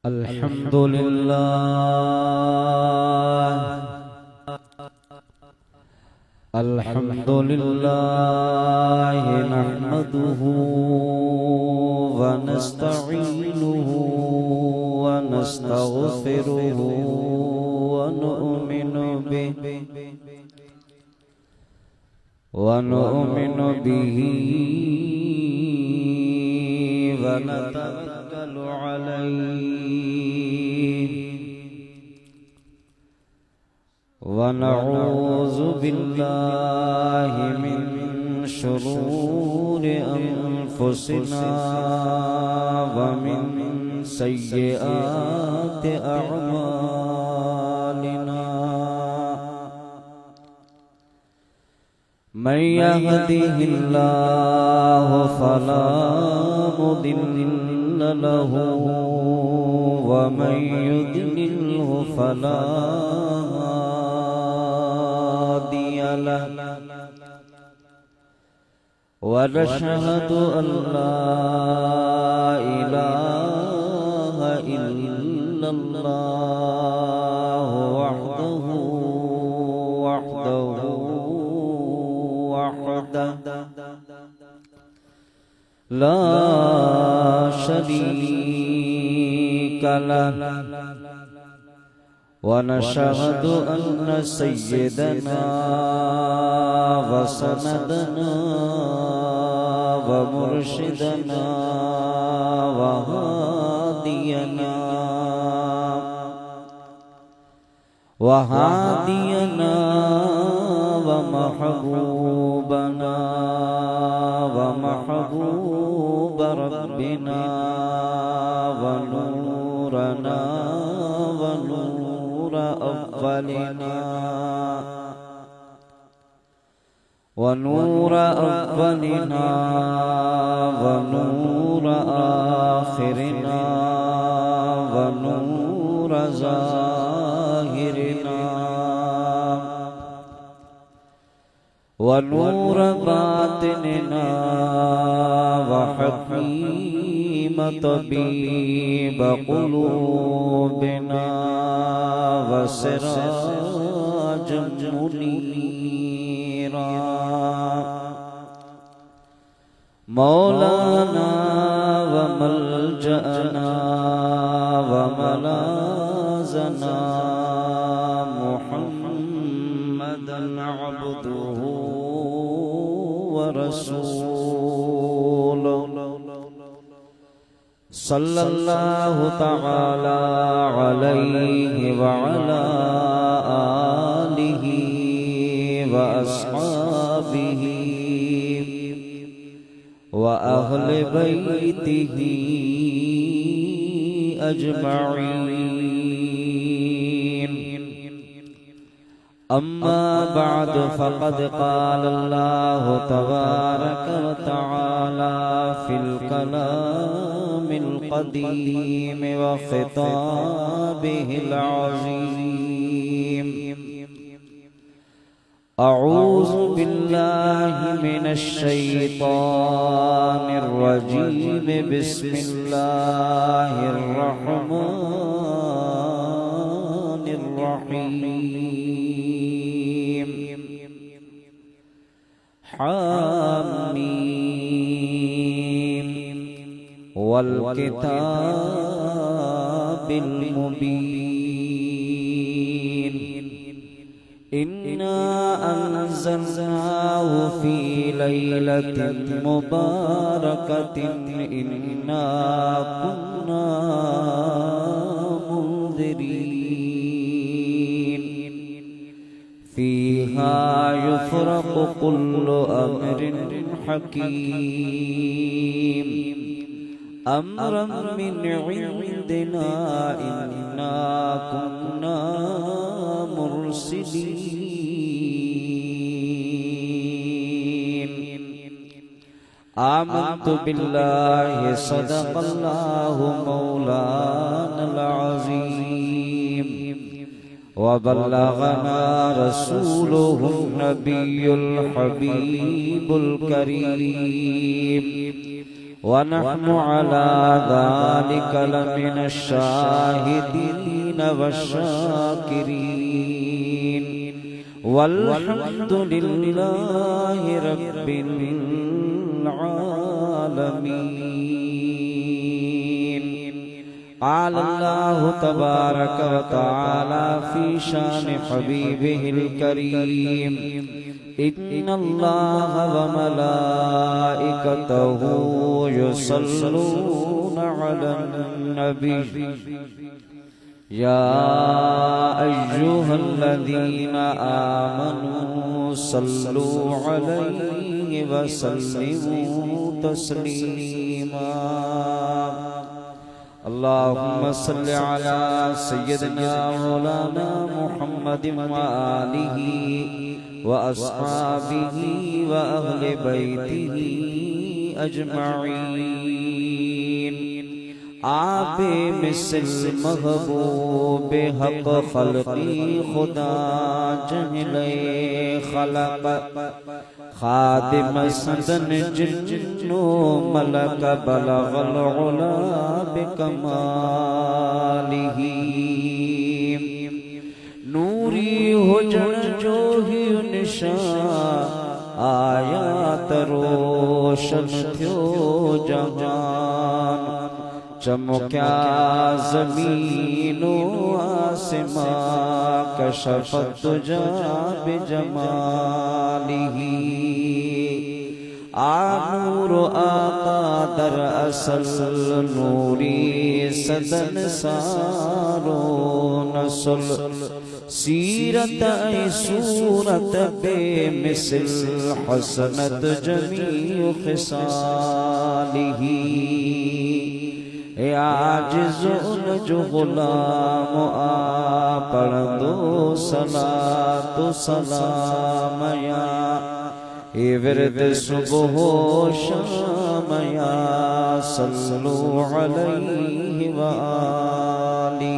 الحمد لله الحمد لله نحمده ونستعينه ونستغفره ونؤمن به ونتوكل عليه ونعوذ بالله من شرور أنفسنا ومن سيئات أعمالنا من يهده الله فلا مضل له ومن يضلله فلا هادي له ونشهد أن لا إله إلا الله وحده لا شريك له ونشهد أن سيدنا وسندنا ومرشدنا وهادينا ومحبوبنا ومحبوب ربنا ونورنا ونور أولنا ونور أولنا ونور آخرنا ونور ظاهرنا ونور باطننا وحكيم طبيب قلوبنا وسراجا منيرا مولانا وملجأنا وملاذنا محمدا عبده ورسوله صلى الله تعالى عليه وعلى آله وأصحابه وأهل بيته أجمعين أما بعد فقد قال الله تبارك وتعالى في الكلام القديم وخطابه العظيم أعوذ بالله من الشيطان الرجيم بسم الله الرحمن الرحيم حاميم والكتاب المبين إنا أنزلناه في ليلة مباركة إنا كنا منذرين فيها يفرق كل أمر حكيم أمرا من عندنا إنا كنا مرسلين آمنت بالله صدق الله مولانا العظيم وبلغنا رسوله النبي الحبيب الكريم ونحن على ذلك ذلك لمن الشاهدين والشاكرين والحمد لله رب العالمين. قال الله تبارك وتعالى في شان حبيبه الكريم: إن الله وملائكته يصلون على النبي يا أيها الذين آمنوا صلوا عليه وسلموا تسليما. اللهم صل على سيدنا مولانا محمد وآله وأصحابه وأهل بيته أجمعين. آپ مثل محبوب حق خلقی خدا جہلے خلق خادم سدن جن و ملک بلغ العلا بکمالہ نوری حجر جو ہی نشان آیات روشن تھیو جہان چمکیا زمین و آسمان کشفت تجا بجمالہ نور آقا در اصل نوری صدن سارو نسل سیرت ای صورت بے مثل حسنت جمیع خصالہ اے عاجزون جو غلام پڑھدو صلاۃ و سلام یا اے ورد صبح و شام یا صلو علیہ وآلہ.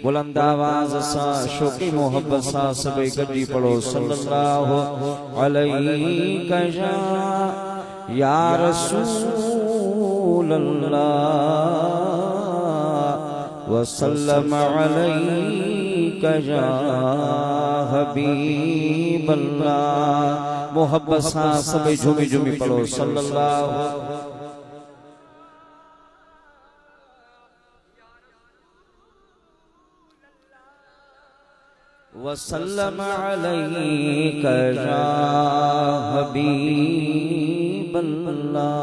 بلند آواز سا شوقی محبت سا سبے گجی پڑھو صلی اللہ علیہ یا رسول اللہ وسلم علیک یا حبیب اللہ. محبت سا سبے جھومی جھومی پڑھو صلی اللہ وسلم علیک یا حبیب اللہ.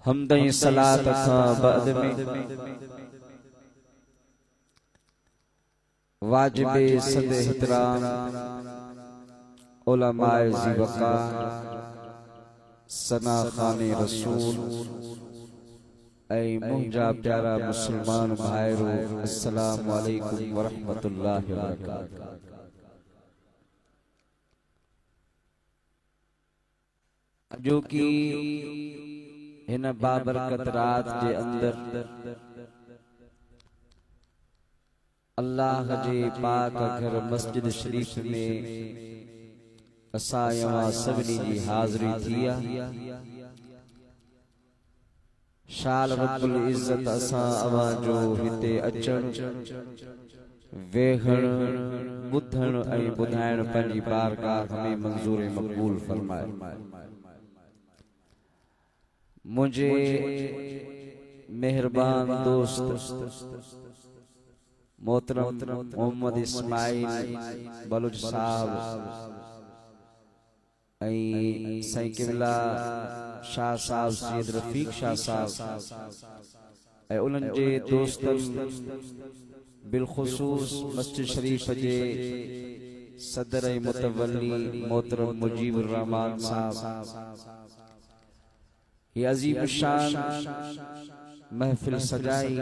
حمد صلاۃ کا بعد میں واجب صد احترام علماء ذی وقار ثنا خان رسول اے مہجا پیارا مسلمان بھائیرو السلام علیکم ورحمت اللہ وبرکاتہ. جو کی ہن بابرکت رات کے اندر اللہ جے پاک گھر مسجد شریف میں اسایاں سبنی جی حاضری تھیا. شال رب العزت اساں اواں جو ہتے اچن ویہن بدھن ۽ ٻڌائڻ پنهंجي بارگاہ میں منظور مقبول فرمائے. مجھے مہربان دوست محترم محمد اسماعیل بلوچ صاحب سائیں قبلہ شاہ صاحب سید رفیق شاہ صاحب انہن جے دوستن بالخصوص مسجد شریف جے صدر متولی محترم مجیب الرحمان صاحب یہ عظیم الشان محفل سجائی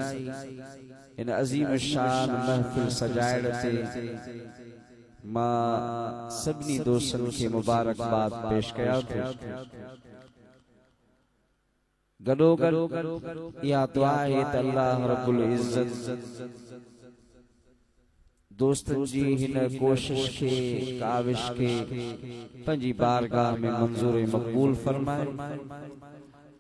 ان عظیم الشان محفل سجائڑتے ماں سبنی دوستن کے مبارک بات پیش کیا تھے. گلو گلو یا دعا ہے اللہ رب العزت दोस्तन जी हिन कोशिश के काविश के पंजी बारगाह में मंजूर मकबूल फरमाए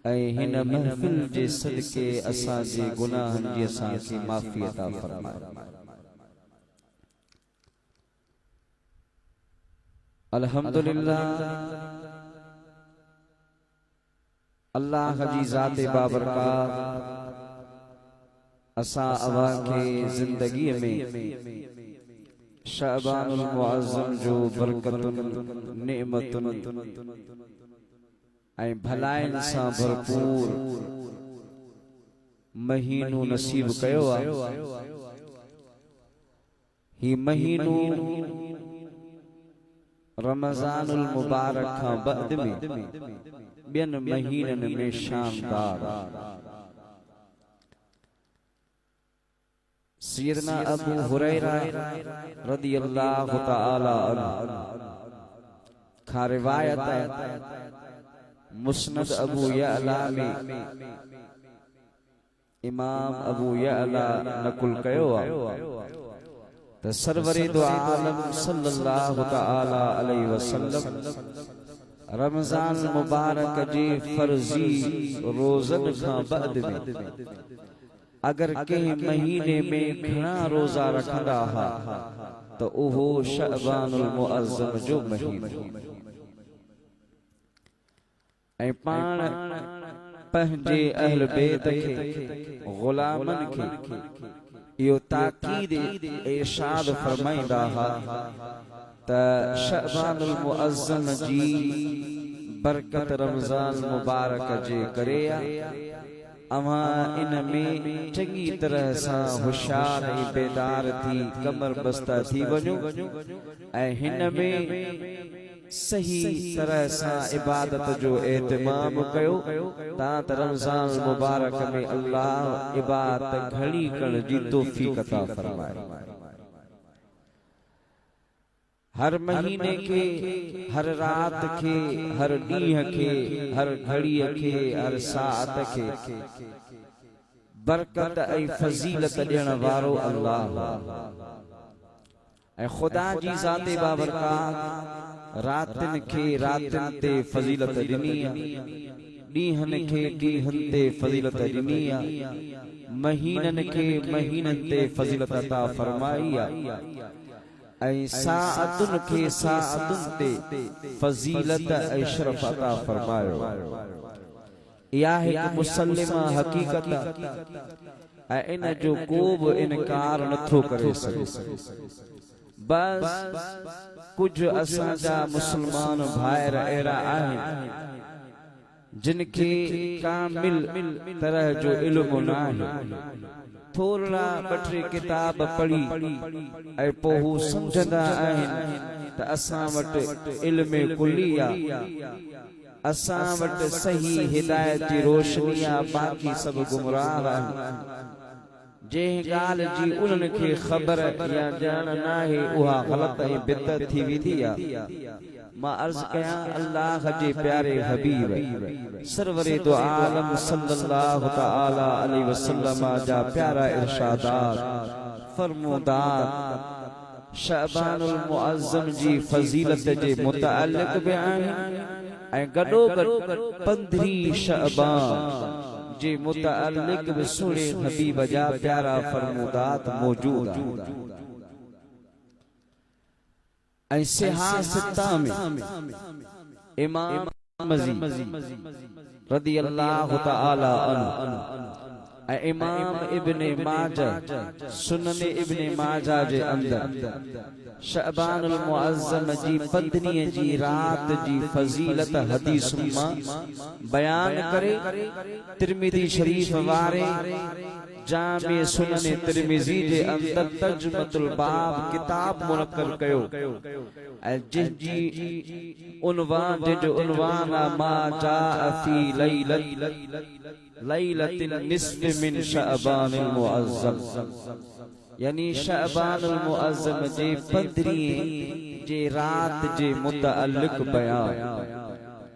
ऐं हिन महफिल जे सदके असां जे गुनाहन जी असां खे माफ़ी अता फरमाए। अल्हम्दुलिल्लाह अल्लाह जी ज़ात बाबरकात असां अवां के जिंदगी में शाबानुल मुअज़्ज़म जो बरकतुन नेमतुन ऐं भलाइन सां भरपूर महीनो नसीब कयो आहे। ही महीनो रमज़ानुल मुबारक खां बाद में ॿियन महीनन में शानदार सैयदना अबू हुरैरा रदियल्लाहु तआला अन्हु खां रिवायत है मुस्नद अबू यअला में इमाम अबू यअला नकुल कयो आहे त सरवरे दो आलम सल्लल्लाहु तआला अलैहि वसल्लम रमजान मुबारक जे फर्जी रोज़न खां बाद में अगर कंहिं महीने में घणा रोज़ा रखंदा हा त उहो शअबानुल मुअज़्ज़म जो महीनो ऐं पाण पंहिंजे अहल बैत खे गुलामन खे इहो ताकीद इरशाद फरमाईंदा हा त शअबानुल मुअज़्ज़म जी बरकत रमज़ान मुबारक जे करे अवां इन में चङी तरह सां होशियार ऐं बेदार थी कमर बस्ता थी वञो ऐं हिन में सही तरह सां इबादत जो एहतमाम कयो त रमज़ान मुबारक में अल्लाह इबादत घणी करण जी तौफीक अता फरमाए। हर महीने के हर रात के हर ॾींहं के हर घड़ीअ के हर साअत के बरकत ऐं फज़ीलत ॾियण वारो अल्लाह ऐं खुदा जी ज़ात बाबरकात रातिन के रातिन ते फज़ीलत ॾिनी ॾींहन के ॾींहन ते फज़ीलत ॾिनी महीनन के महीनन ते फज़ीलत अता फरमाई ऐं साअतुन के साअतुन ते फज़ीलत ऐं शरफ अता फरमायो। इहा हिकु मुसल्लिमा हक़ीक़त ऐं इन जो को बि इनकार नथो करे सघे। बस कुछ असांजा मुसलमान भाइर अहिड़ा आहिनि जिनके कामिल तरह जो इल्म नाहे थोड़ा ॿ-टे किताब पढ़ी ऐं पोइ हू सम्झंदा आहिनि त असां वटि इल्म कुली आहे असां वटि सही हिदायत जी रोशनी आहे बाक़ी सभु गुमराह आहिनि। जंहिं ॻाल्हि जी उन्हनि खे ख़बर या ॼाण नाहे उहा ग़लत ऐं बिदअत थी वेंदी आहे। मां अर्ज़ कयां अल्लाह जे प्यारे हबीब सरवरे दो आलम सल्लल्लाहु तआला अलैहि वसल्लम जा प्यारा इरशादात फरमूदात शअबानुल मुअज़्ज़म जी फज़ीलत जे मुतअल्लिक़ बि आहिनि ऐं गॾोगॾु 15 शअबान जे मुतअल्लिक़ बि सुहिणे हबीब जा प्यारा फरमूदात मौजूद आहिनि। ऐं सिहासिता में इमाम रदियल्लाहु तआला अन्हु ऐं इमाम इब्न माजा सुनन इब्न माजा जे अंदर शअबानुल मुअज़्ज़म जी 15 जी रात जी फज़ीलत हदीस मां बयान करे तिरमिज़ी शरीफ वारे जामे सुनन तिरमिज़ी जे अंदर तर्जुमतुल बाब किताब मुनक्कल कयो ऐं जिंजी उनवान जो उनवान मा जाअ फी लैलतिन निस्फ़ मिन शअबानिल मुअज़्ज़म यानी शअबानुल मुअज़्ज़म जे 15 जे रात जे मुतअल्लिक़ बयान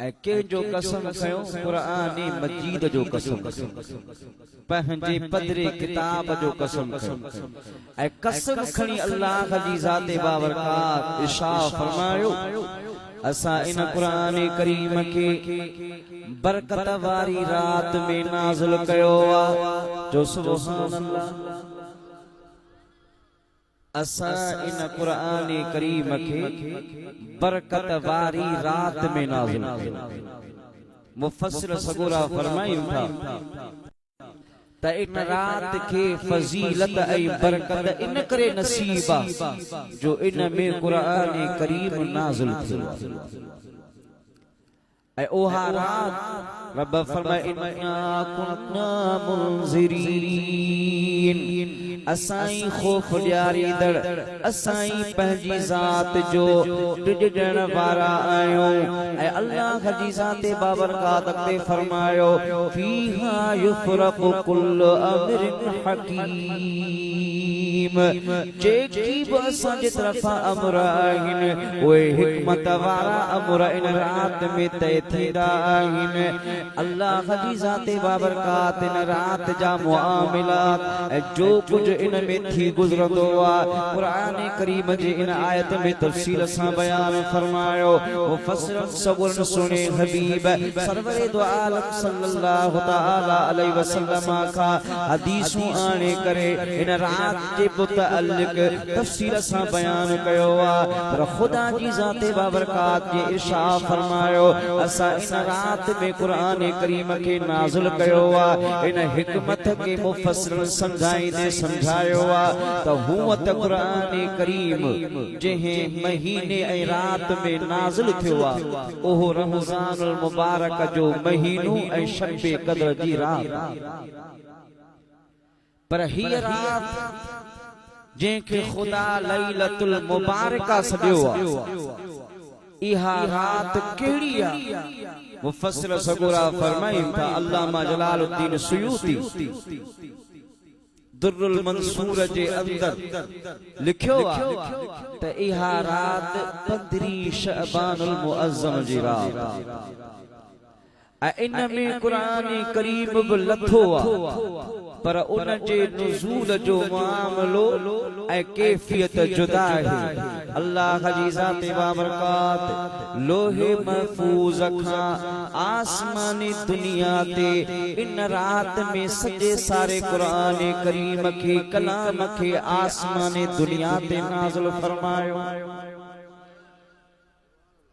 के जो कसम खयो कुरान मजीद जो कसम पंहिंजे पदरे किताब जो कसम खयो कसम खणी अल्लाह जी ज़ाते बाबरकात इरशाद फरमायो असा इन कुरान करीम के बरकत वारी रात में नाज़िल कयो जो सुभान अल्लाह असा इन कुरान करीम के बरकत वारी रात में नाज़िल मुफस्सिर सगोरा फरमायूं था त इन रात के फजीलत ऐं बरकत इन करे नसीबा जो इन में कुरान करीम नाज़िल थियो ऐं ओहा रात रब फरमाए इन्ना कुन्ना मुंज़िरीन असाई खौफ ॾियारींदड़ असाई पंहिंजी ज़ात जो ॾिॾण वारा आहियूं ऐं अल्लाह जी ज़ाते बाबरकात ते फरमायो फीहा युफ़रक़ु कुल्लु अम्रिन हकीम जेकी बि असांजे तरफ़ां अमर आहिनि उहे हिकमत वारा अमर इन रात में तय थींदा आहिनि अल्लाह जी ज़ाते बाबरकात इन रात जा मुआमिलात ऐं जो कुछ इन में थी गुज़रंदो कुरान करीम जे इन आयत में तफसील सां बयान फरमायो मुफस्सिर सगुरन सुने हबीब सरवरे दो आलम सल्लल्लाहु तआला अलैहि वसल्लम का हदीसूं आने करे इन रात जे मुतअल्लिक़ तफसील सां बयान कयो पर खुदा जी ज़ाते बाबरकात जे इरशाद फरमायो असा इन रात में कुरान करीम के नाज़िल कयो इन हिकमत के मुफस्सिरन समझाईंदे समझायो त हुआ त कुरान करीम जंहिं महीने ऐं रात में नाज़िल थियो ओहो रमज़ानुल मुबारक जो महीनो ऐं शब क़द्र जी रात पर हीअ रात जंहिंखे खुदा लैलतुल मुबारका सॾियो इहा रात कहिड़ी मुफस्सिर सगोरा फरमाइनि था अल्लामा जलालुद्दीन सुयूती दुर्रुल मंसूर जे अंदर लिखियो त इहा रात 15 शअबानुल मुअज़्ज़म जी रात इन में कुरान करीम बि लथो पर उन जे नुज़ूल जो मामलो ऐं कैफियत जुदा है अल्लाह जी ज़ाते बाबरकात लोहे महफूज़ खां आसमानी दुनिया ते इन रात में सॼे सारे कुरान करीम के कलाम के आसमानी दुनिया ते नाज़िल फरमायो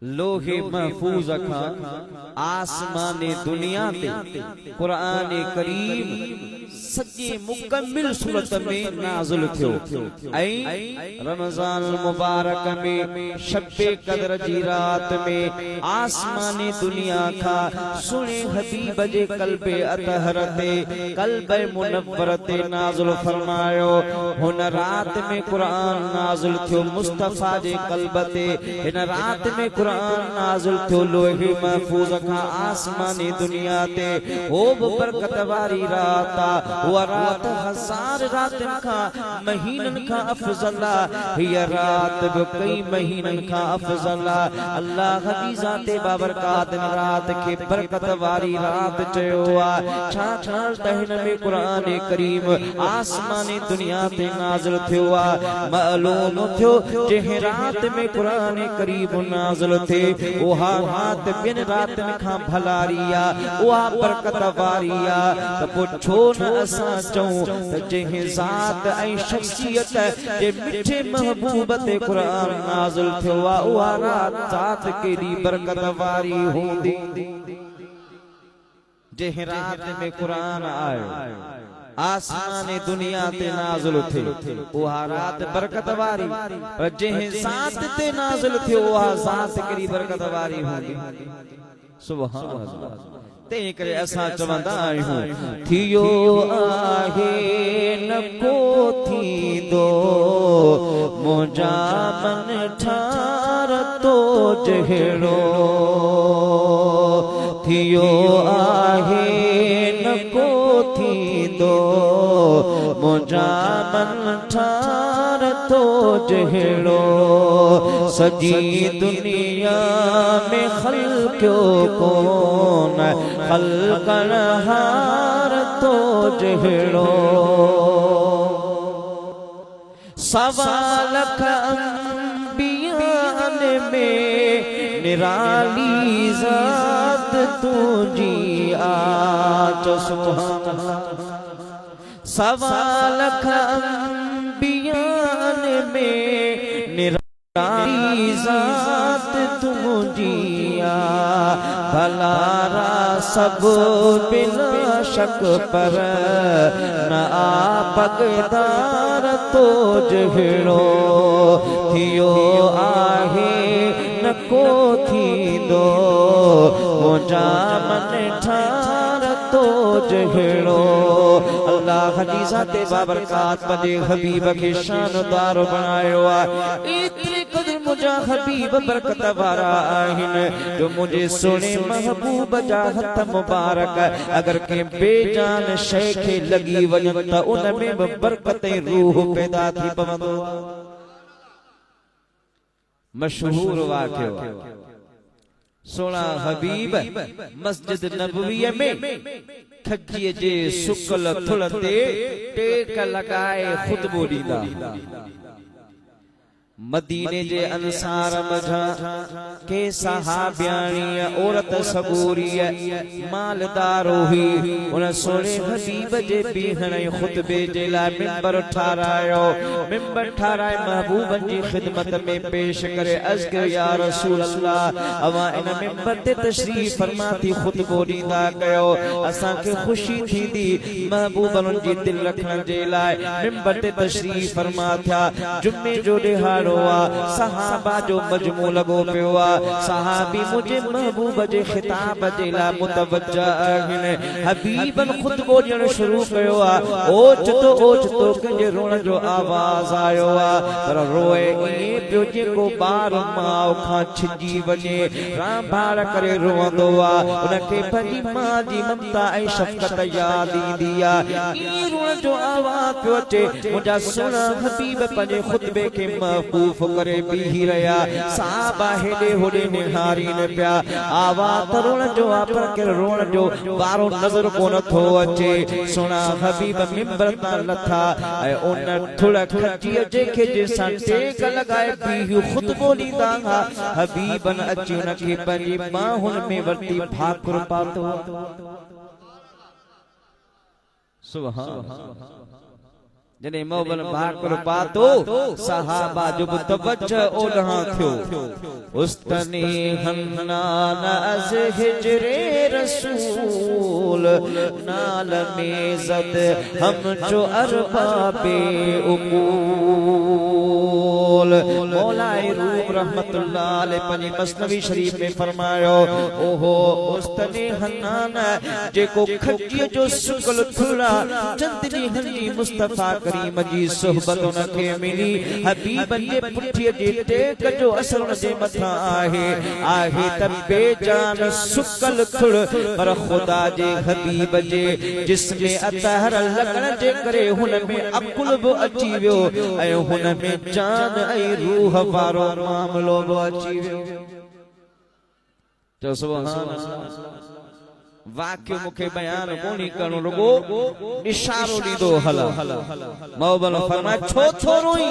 लोहे महफूज खां आसमानी दुनिया ते कुरान करीम सॼे मुकम्मिल सूरत में नाज़िल थियो ऐं रमज़ान मुबारक में शब क़द्र जी रात में आसमानी दुनिया खां सुने हबीब जे क़ल्बे अतहर ते क़ल्बे मुनव्वर ते नाज़िल फरमायो हुन रात में कुरान नाज़िल थियो मुस्तफ़ा जे क़ल्ब ते हिन रात में कुरान नाज़िल थियो लोहे महफूज़ खां आसमानी दुनिया ते ओ बरकत वारी रात हुआ रात हजार रातन का महीनन का अफजल हिया रात भी कई महीनन का अफजल अल्लाह की ज़ाते बाबरकात रात के बरकत वारी रात चयो छा छा तहन में कुरान करीम आसमानी दुनिया ते नाज़िल थियो मालूम थियो जंहिं रात में कुरान करीम नाज़िल थे उहा रात बिन रातन का भलारिया उहा बरकत वारिया त पुछो न असां चऊं त जंहिं ज़ात ऐं शख्सियत जे मिठे महबूब ते कुरान नाज़िल थियो उहा रात ज़ात केॾी बरकत वारी हूंदी जंहिं रात में कुरान आयो आसमानी दुनिया ते नाज़िल थियो उहा रात बरकत वारी पर जंहिं ज़ात ते नाज़िल थियो उहा ज़ात केॾी बरकत वारी हूंदी सुभान अल्लाह तंहिं करे असां चवंदा आहियूं थियो आहे न को थींदो मुंहिंजा मन ठारतो जहिड़ो थियो आहे न को थींदो मुंहिंजा मन ठारतो तो जहिड़ो सजी दुनिया में खल्क़ो कोन खल्क़न हार तो जहिड़ो सवाल अंबियान में निराली ज़ात तुझी आज सुभान सवाल अंबियान में निराली ज़ात तुझी भलारा सब बिना शक पर न आपकदार तो जहिड़ो थियो आहे न को थींदो मुंहिंजा मन ठार तो जहिड़ो अल्लाह जी ज़ाते बाबरकात पंहिंजे हबीब खे शानदार बणायो आहे एतिरे क़दुरु मुंहिंजा हबीब बरकत वारा आहिनि जो मुंहिंजे सुहिणे महबूब जा हथ मुबारक अगर कंहिं बेजान शइ खे लॻी वञनि त उन में बि बरकत ऐं रूह पैदा थी पवंदो मशहूर वाक़ियो सोना हबीब मस्जिद नबवीअ में खजीअ जे सुकल थुल ते टेक लॻाए खुतबो ॾींदा मदीने जे अंसार मझा के सहाबियाणी औरत सबूरी मालदार हुई उन सोने हबीब जे बीहण खुतबे जे लाइ मिंबर ठारायो मिंबर ठाराए महबूबन जी खिदमत में पेश करे अर्ज़ कयो या रसूल अल्लाह अवा इन मिंबर ते तशरीफ फरमा थी खुतबो ॾींदा कयो असां खे खुशी थींदी महबूबन जी दिल रखण जे लाइ मिंबर ते तशरीफ फरमा थिया जुमे जो ॾिहाड़ो सहाबा जो मजमू लगो पियो सहाबी मुझे महबूब जे खिताब जे लाइ मुतवज्जा आहिनि हबीबन खुतबो ॾियण शुरू कयो ओचतो कंहिंजे रोअण जो आवाज़ आयो पर रोए ईअं पियो जेको ॿार माउ खां छिजी वञे रांभाड़ करे रोअंदो उनखे पंहिंजी मां जी ममता ऐं शफ़क़त यादि ईंदी ईअं रोअण जो आवाज़ पियो अचे मुंहिंजा सुहिणा हबीब पंहिंजे खुतबे खे महबूब करे बीही रहिया साहबा हेॾे होॾे निहारीनि पिया आवाज़ त रोअण जो पर के रोअण जो वारो नज़र कोन थो अचे सुहिणा हबीब मिंबर तां लथा ऐं उन थुड़ खजीअ जेके जंहिंसां टेक लॻाए बीही खुतबो ॾींदा हबीबन अची उनखे पंहिंजी बाहुनि में वरिती भाकुर पातो सुभान जने मोबन भाकुर पातो सहाबा जो तवज्जो ओलहा थियो उस्तनी हन्नान अज हिजरे रसूल नाल में ज़द हम जो अरबाबे उकूल मौलाए रूम रहमतुल्लाह अलैह पंहिंजी मसनवी शरीफ में फरमायो ओहो उस्तनी हन्नान जेको खजीअ जो सुकल थुड़ा चंदनी हनी मुस्तफा करीम जी सोहबत उनखे मिली हबीबन जे पुठीअ जे टेक जो असर उन जे मथां आहे त बेजान सुकल थुड़ पर खुदा जे हबीब जे जिस्म अतहर लॻण जे करे हुन में अकुल बि अची वियो ऐं हुन में जान ऐं रूह वारो मामलो बि अची वियो चओ सुभान वाक्य मुखे बयान कोनी करणो रुगो इशारो ॾींदो हला मौबन फरमाए छो रोई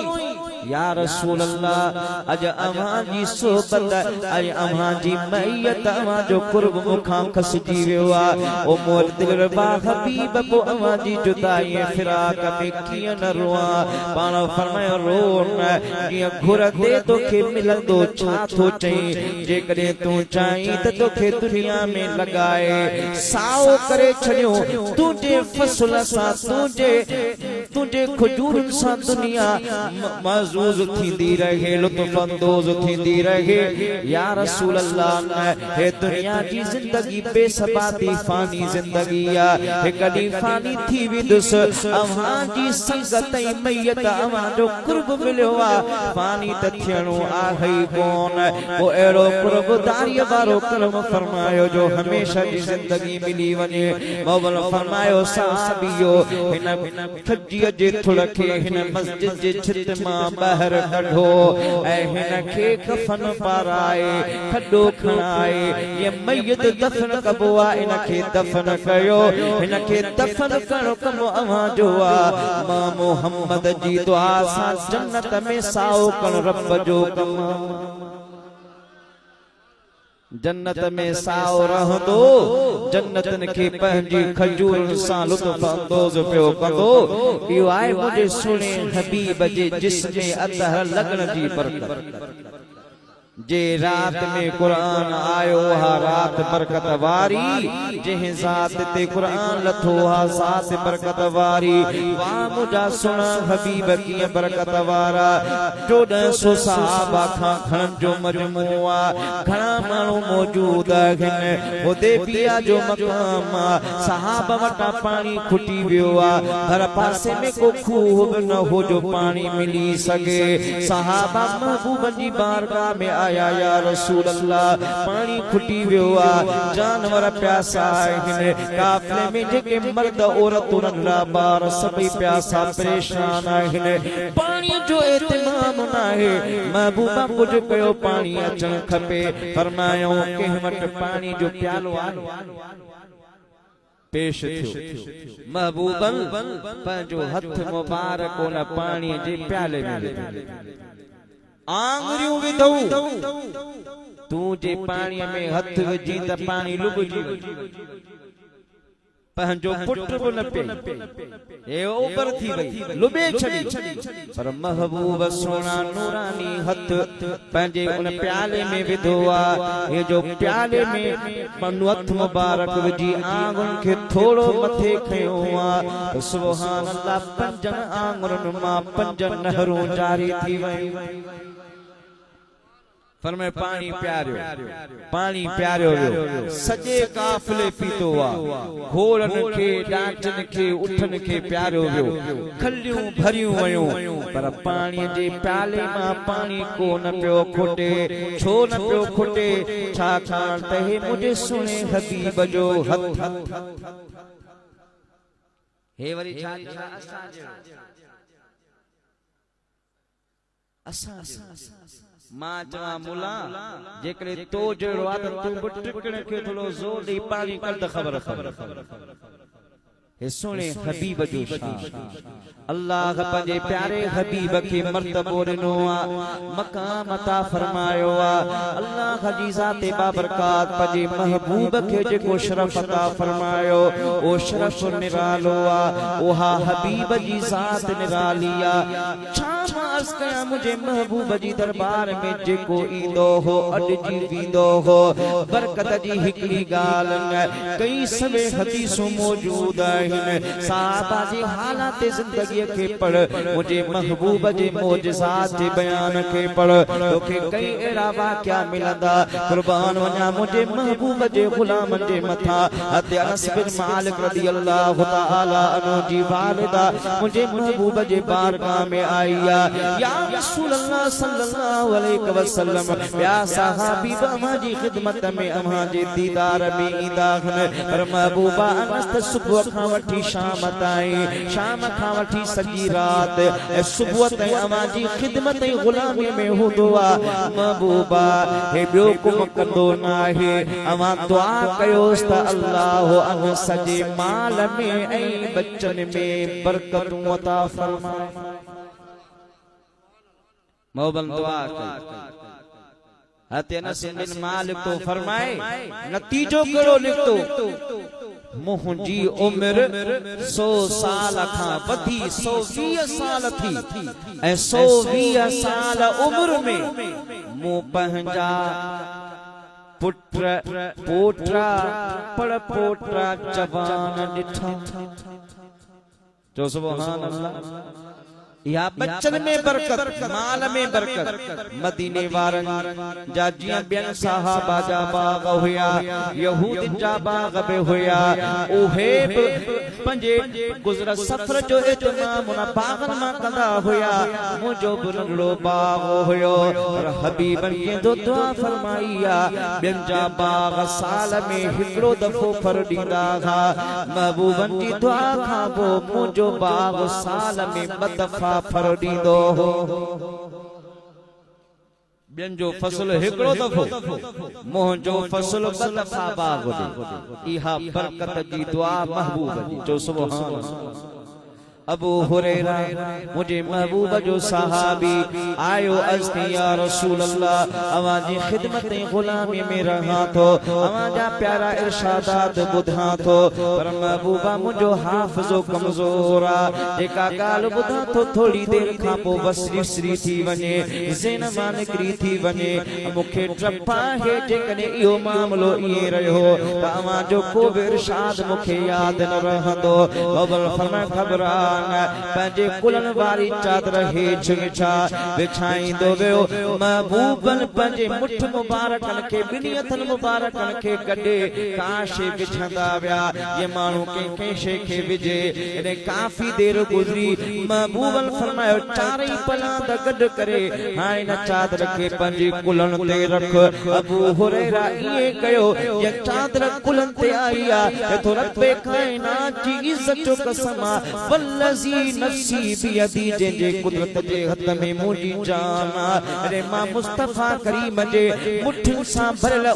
या रसूल अल्लाह अज अव्हां जी सोहबत अज अव्हां जी मैयत अव्हां जो कुर्ब मुखां खसजी वियो ओ मोर दिल रबा हबीब पो अव्हां जी जुदाई फिराक में कीअं न रोआ पाण फरमायो रो न कीअं घुर दे तोखे मिलंदो छा थो चई जेकॾहिं तूं चाहीं त तोखे दुनिया में लॻाए साओ करे छड़ियो तुझे फसल सां तुझे खजूरन सां दुनिया मज़ूज थींदी रहे लुत्फ अंदोज थींदी रहे या रसूल अल्लाह हे दुनिया की जिंदगी बेसबाती फानी जिंदगी हे कदी फानी थी विदुस अव्हां जी संगत ऐं मैयत अव्हां जो कुर्ब मिलियो फानी त थियणो आहे कोन ओ अहिड़ो कुर्बदारी वारो करम फरमायो जो हमेशा जी जिंदगी मिली वने मौला फरमायो साहबियो हिन खजी धरतीअ जे थुड़खे हिन मस्जिद जे छित मां ॿाहिरि कढो ऐं हिन खे कफन पाराए खॾो खणाए ये मय्यत दफन कबो आहे इन खे दफन कयो हिन खे दफन करणो कमु अव्हां जो आहे मां मोहम्मद जी दुआ सां जन्नत में साओ करणु रब जो कमु जन्नत में साओ रहंदो जन्नतन खे पंहिंजी खजूरनि सां लुत्फ़ अंदोज़ पियो कंदो इहो आहे मुंहिंजे सुहिणे हबीब जे जिस्म में अतहर लॻण जी बरकत जे रात में कुरान आयो हा रात बरकत वारी जंहिं ज़ात ते कुरान लथो हा ज़ात बरकत वारी वाह मुंहिंजा सुहिणा हबीब कीअं बरकत वारा 1400 सहाबा खां घणनि जो मजमू आहे घणा माण्हू मौजूद आहिनि हुदैबिया जो मक़ाम आहे सहाबा वटां पाणी खुटी वियो आहे हर पासे में को खूह बि न हो जो पाणी मिली सघे सहाबा महबूब जी बारगाह में या रसूल अल्लाह पानी खुटी वियो आहे जानवर प्यासा आहिनि काफ़िले में जेके मर्द औरतूं नंढा ॿार सभई प्यासा परेशान आहिनि पाणी जो एतिमाम न आहे महबूबा कुझु कयो पाणी अचणु खपे फरमायो कंहिं वटि पाणी जो प्यालो आहे पेश थियो महबूबन पंहिंजो हथ मुबारक उन पाणीअ जे प्याले में आंगुरियूं विधो तूं जे पाणीअ में हथ विझी त पाणी लुभजी पंहिंजो पुट बि न पे हे ओपर थी वई लुभे छॾी पर महबूब सोना नूरानी हथ पंहिंजे उन प्याले में विधो आहे हे जो प्याले में पनु हथ मुबारक विझी आंगुरनि खे थोरो मथे खयो आहे सुभान अल्लाह 5 आंगुरनि मां 5 नहरूं जारी थी वयूं फरमाए पानी प्यारियो वियो सॼे काफ़िले पीतो आहे घोड़नि खे डांचनि खे उठनि खे प्यारियो वियो खलियूं भरियूं वयूं पर पाणीअ जे प्याले मां पाणी को न पियो खुटे छो न पियो खुटे छाकाणि त हे मुंहिंजे सुहिणे हबीब जो हथ हे वरी छा असां मां चवां मुला जेकॾहिं तो जहिड़ो आहे त तूं बि टिकण खे थोरो ज़ोर ॾेई पाणी कर त ख़बर हे सुहिणे हबीब जो शान अल्लाह पंहिंजे प्यारे हबीब खे मर्तबो ॾिनो आहे मक़ाम अता फरमायो आहे अल्लाह जी ज़ात बाबरकात पंहिंजे महबूब खे जेको शरफ़ अता फरमायो ओ शरफ़ निरालो आहे उहा हबीब जी ज़ात निराली आहे छा मां अर्ज़ कयां मुंहिंजे महबूब जी दरबार में जेको ईंदो हो अॾिजी वेंदो हो बरकत जी हिकिड़ी ॻाल्हि कई सभई हदीसूं मौजूद आहिनि सहाबा जी हालात ज़िंदगीअ खे पढ़ मुंहिंजे महबूब जे मौजज़ात जे बयान खे पढ़ तोखे कई अहिड़ा वाक़िया मिलंदा कुर्बान वञा मुंहिंजे महबूब जे ग़ुलामनि जे मथां हज़रत अनस बिन मालिक रज़ियल्लाहु तआला अन्हु जी वालिदा मुंहिंजे महबूब जे बारगाह में आई या रसूल अल्लाह सल्लल्लाहु अलैहि वसल्लम या सहाबी अव्हां जी ख़िदमत में अव्हां जे दीदार में ईंदा आहिनि पर महबूबा अनस सुबुह खां वठी शाम ताईं शाम खां वठी सॼी रात ऐं सुबुह ताईं अव्हां जी ख़िदमत ऐं ग़ुलामीअ में हूंदो आहे महबूबा हे ॿियो कुम कंदो न आहे अव्हां दुआ कयोसि त अल्लाह अव्हां सॼे माल में ऐं बचनि में बरकतूं अता फरमाए मोहबन दुआ कई हज़रत अनस बिन मालिक तो फरमाए नतीजो कहिड़ो निकितो मुंहिंजी उम्र 100 साल खां वधी 120 साल थी ऐं 120 साल उम्र में मूं पंहिंजा पुत्र पोटरा जवान ॾिठा जो सुभान अल्लाह या बच्चन में बरकत, माल में बरकत। मदीने वारन जा जियां बियन सहाबा जा बाग हुया, यहूद जा बाग बि हुया, उहे पंजे गुज़र सफ़र जो इत्माम उन बागन मां कंदा हुया। मुंहिंजो बि नंढड़ो बाग हुयो, पर हबीबन कंहिंजो दुआ फरमाइया। बियन जा बाग साल में हिकिड़ो दफ़ो फर ॾींदा हुआ, महबूबन जी दुआ खां पोइ मुंहिंजो बाग साल में ॿ दफ़ा फर ॾींदो हो। ॿियनि जो फसल हिकिड़ो दफ़ो, मुंहिंजो फसल ॿ दफ़ा बाग ॾे। इहा बरकत जी दुआ महबूब जी जो सुभान अल्लाह। अबू हुरैरा मुझे महबूब जो सहाबी आयो अस्ती या रसूल अल्लाह, अवाजी खिदमत गुलामी में रहा तो, अवाजा प्यारा इरशादात बुधा तो, पर महबूबा मुझो हाफिजो कमजोरा, जेका गाल बुधा तो थोड़ी देर खां पो वसरी सरी थी वने, ज़ेन मान निकरी थी वने। मुखे ट्रपा है जेकने इहो मामलो इए रहो त अवाजो को बि इरशाद मुखे याद न रहंदो। अबल फरमा खबरा पंहिंजे कुलन वारी चादर हेठि विछाईंदो वियो। महबूबन पंहिंजे मुठ मुबारकन खे ॿिनी हथनि मुबारकन खे गॾे काशे विझंदा विया। ये माण्हू कंहिं शइ खे विझे, एॾे काफ़ी देर गुज़री। महबूबन फरमायो चारई पलांद गॾु करे हाणे हिन चादर खे पंहिंजे कुलन ते रख। अबू हुरैरा ईअं कयो, ये चादर कुलन ते आई आहे त रब्बे काइनात जी इज़त जो कसम आहे, वल्लज़ी नफ़्सी बियदी, जंहिंजे कुदरत जे हथ में मुंहिंजी जान आहे। अरे मां मुस्तफ़ा करीम जे मुठियुनि सां भरियल